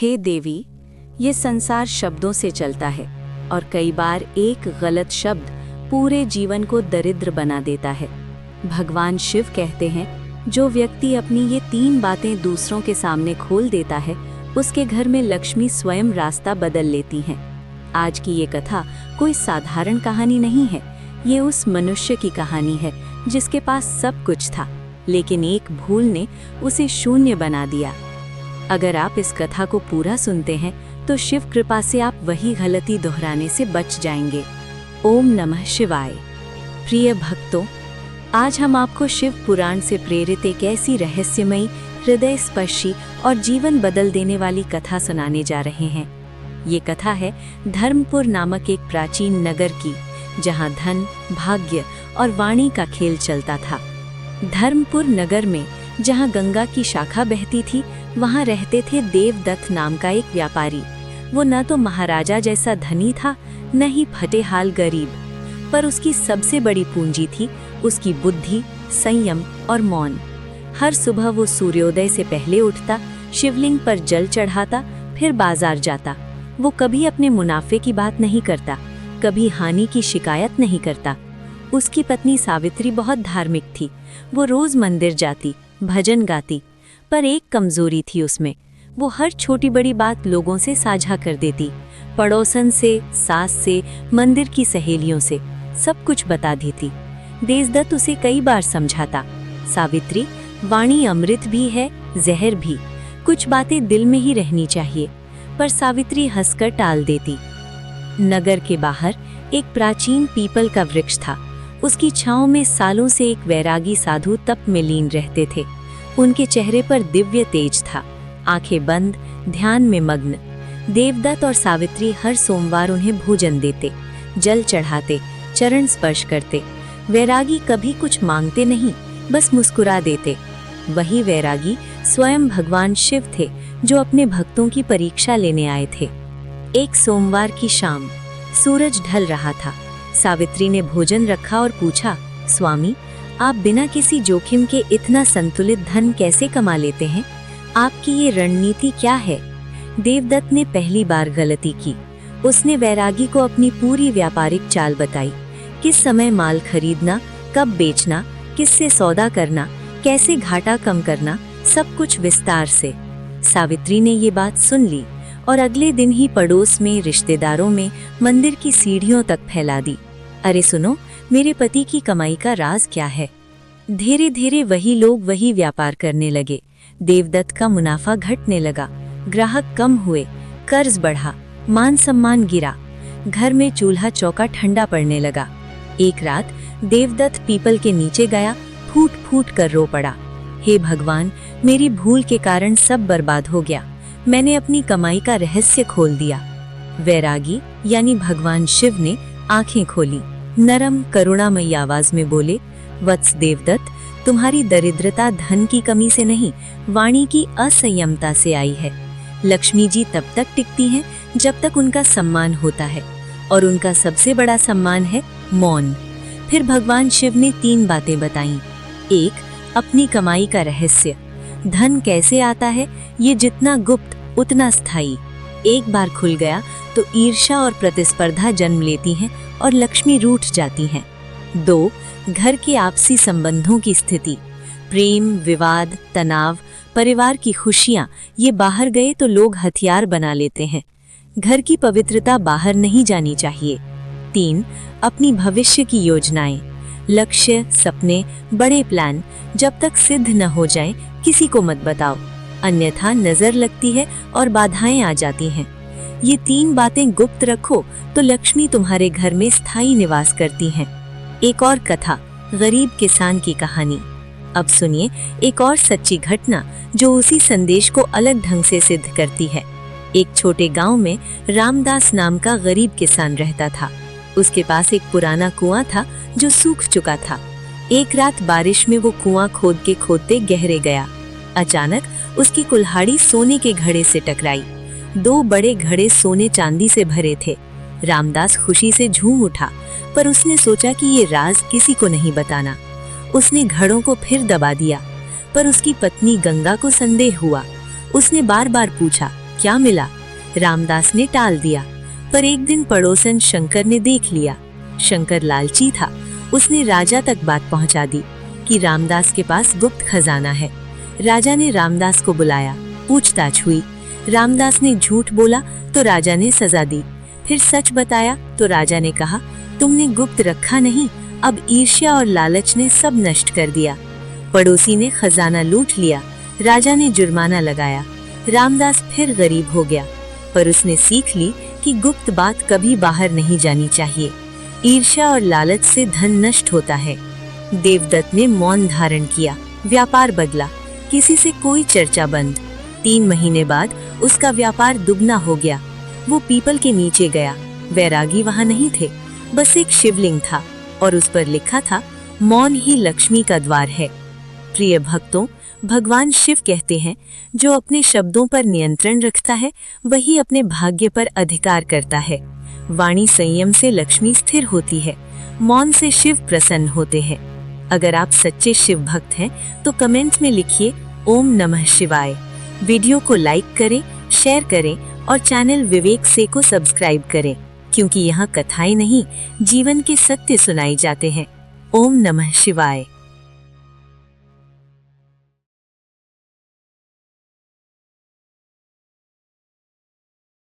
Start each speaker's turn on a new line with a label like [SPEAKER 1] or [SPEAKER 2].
[SPEAKER 1] हे देवी, ये संसार शब्दों से चलता है और कई बार एक गलत शब्द पूरे जीवन को दरिद्र बना देता है। भगवान शिव कहते हैं, जो व्यक्ति अपनी ये 3 बातें दूसरों के सामने खोल देता है, उसके घर में लक्ष्मी स्वयं रास्ता बदल लेती हैं। आज की ये कथा कोई साधारण कहानी नहीं है। ये उस मनुष्य की कहानी है जिसके पास सब कुछ था, लेकिन एक भूल ने उसे शून्य बना दिया। अगर आप इस कथा को पूरा सुनते हैं तो शिव कृपा से आप वही गलती दोहराने से बच जाएंगे। ओम नमः शिवाय। प्रिय भक्तों, आज हम आपको शिव पुराण से प्रेरित एक ऐसी रहस्यमयी, हृदय स्पर्शी और जीवन बदल देने वाली कथा सुनाने जा रहे हैं। ये कथा है धर्मपुर नामक एक प्राचीन नगर की, जहाँ धन, भाग्य और वाणी का खेल चलता था। धर्मपुर नगर में जहाँ गंगा की शाखा बहती थी, वहाँ रहते थे देवदत्त नाम का एक व्यापारी। वो न तो महाराजा जैसा धनी था, न ही फटेहाल गरीब, पर उसकी सबसे बड़ी पूंजी थी उसकी बुद्धि, संयम और मौन। हर सुबह वो सूर्योदय से पहले उठता, शिवलिंग पर जल चढ़ाता, फिर बाजार जाता। वो कभी अपने मुनाफे की बात नहीं करता, कभी हानि की शिकायत नहीं करता। उसकी पत्नी सावित्री बहुत धार्मिक थी। वो रोज मंदिर जाती, भजन गाती, पर एक कमजोरी थी उसमें। वो हर छोटी बड़ी बात लोगों से साझा कर देती, पड़ोसन से, सास से, मंदिर की सहेलियों से, सब कुछ बता देती। देवदत्त उसे कई बार समझाता, सावित्री, वाणी अमृत भी है, जहर भी। कुछ बातें दिल में ही रहनी चाहिए। पर सावित्री हंसकर टाल देती। नगर के बाहर एक प्राचीन पीपल का वृक्ष था। उसकी छांव में सालों से एक वैरागी साधु तप में लीन रहते थे। उनके चेहरे पर दिव्य तेज था, आंखें बंद, ध्यान में मग्न। देवदत्त और सावित्री हर सोमवार उन्हें भोजन देते, जल चढ़ाते, चरण स्पर्श करते। वैरागी कभी कुछ मांगते नहीं, बस मुस्कुरा देते। वही वैरागी स्वयं भगवान शिव थे, जो अपने भक्तों की परीक्षा लेने आए थे। एक सोमवार की शाम, सूरज ढल रहा था। सावित्री ने भोजन रखा और पूछा, स्वामी, आप बिना किसी जोखिम के इतना संतुलित धन कैसे कमा लेते हैं? आपकी ये रणनीति क्या है? देवदत्त ने पहली बार गलती की। उसने वैरागी को अपनी पूरी व्यापारिक चाल बताई। किस समय माल खरीदना, कब बेचना, किससे सौदा करना, कैसे घाटा कम करना, सब कुछ विस्तार से। सावित्री ने ये बात सुन ली और अगले दिन ही पड़ोस में, रिश्तेदारों में, मंदिर की सीढ़ियों तक फैला दी। अरे सुनो, मेरे पति की कमाई का राज क्या है? धीरे धीरे वही लोग वही व्यापार करने लगे। देवदत्त का मुनाफा घटने लगा, ग्राहक कम हुए, कर्ज बढ़ा, मान सम्मान गिरा, घर में चूल्हा चौका ठंडा पड़ने लगा। एक रात देवदत्त पीपल के नीचे गया, फूट फूट कर रो पड़ा, हे भगवान, मेरी भूल के कारण सब बर्बाद हो गया। मैंने अपनी कमाई का रहस्य खोल दिया। वैरागी यानी भगवान शिव ने आंखें खोली, नरम करुणामयी आवाज में बोले, वत्स देवदत्त, तुम्हारी दरिद्रता धन की कमी से नहीं, वाणी की असंयमता से आई है। लक्ष्मी जी तब तक टिकती हैं जब तक उनका सम्मान होता है, और उनका सबसे बड़ा सम्मान है मौन। फिर भगवान शिव ने 3 बातें बताईं। 1, अपनी कमाई का रहस्य। धन कैसे आता है, ये जितना गुप्त उतना स्थायी। एक बार खुल गया तो ईर्ष्या और प्रतिस्पर्धा जन्म लेती हैं और लक्ष्मी रूठ जाती हैं। 2, घर के आपसी संबंधों की स्थिति। प्रेम, विवाद, तनाव, परिवार की खुशियां, ये बाहर गए तो लोग हथियार बना लेते हैं। घर की पवित्रता बाहर नहीं जानी चाहिए। 3, अपनी भविष्य की योजनाएं। लक्ष्य, सपने, बड़े प्लान जब तक सिद्ध न हो जाएं, किसी को मत बताओ, अन्यथा नजर लगती है और बाधाएं आ जाती हैं। ये 3 बातें गुप्त रखो तो लक्ष्मी तुम्हारे घर में स्थायी निवास करती हैं। एक और कथा, गरीब किसान की कहानी। अब सुनिए एक और सच्ची घटना जो उसी संदेश को अलग ढंग से सिद्ध करती है। एक छोटे गांव में रामदास नाम का गरीब किसान रहता था। उसके पास एक पुराना कुआं था जो सूख चुका था। एक रात बारिश में वो कुआं खोदते गहरे गया। अचानक उसकी कुल्हाड़ी सोने के घड़े से टकराई। 2 बड़े घड़े सोने चांदी से भरे थे। रामदास खुशी से झूम उठा, पर उसने सोचा कि ये राज किसी को नहीं बताना। उसने घड़ों को फिर दबा दिया, पर उसकी पत्नी गंगा को संदेह हुआ। उसने बार बार पूछा,
[SPEAKER 2] क्या मिला? रामदास ने टाल दिया। पर एक दिन पड़ोसन शंकर ने देख लिया। शंकर लालची था। उसने राजा तक बात पहुंचा दी कि रामदास के पास गुप्त खजाना है। राजा ने रामदास को बुलाया। पूछताछ हुई। रामदास ने झूठ बोला तो राजा ने सजा दी। फिर सच बताया तो राजा ने कहा, तुमने गुप्त रखा नहीं, अब ईर्ष्या और लालच ने सब नष्ट कर दिया। पड़ोसी ने खजाना लूट लिया। राजा ने जुर्माना लगाया। रामदास फिर गरीब हो गया। पर उसने सीख ली कि गुप्त बात कभी बाहर नहीं जानी चाहिए। ईर्ष्या और लालच से धन नष्ट होता है। देवदत्त ने मौन धारण किया। व्यापार बदला। किसी से कोई चर्चा बंद। 3 महीने बाद उसका व्यापार दुगना हो गया। वो पीपल के नीचे गया। वैरागी वहां नहीं थे, बस एक शिवलिंग था और उस पर लिखा था, मौन ही लक्ष्मी का द्वार है। प्रिय भक्तों, भगवान शिव कहते हैं, जो अपने शब्दों पर नियंत्रण रखता है वही अपने भाग्य पर अधिकार करता है। वाणी संयम से लक्ष्मी स्थिर होती है। मौन से शिव प्रसन्न होते हैं। अगर आप सच्चे शिव भक्त हैं तो कमेंट में लिखिए ओम नमः शिवाय। वीडियो को लाइक करें, शेयर करें और चैनल विवेक से को सब्सक्राइब करें, क्योंकि यहाँ कथाएं नहीं, जीवन के सत्य सुनाई जाते हैं। ओम नमः शिवाय।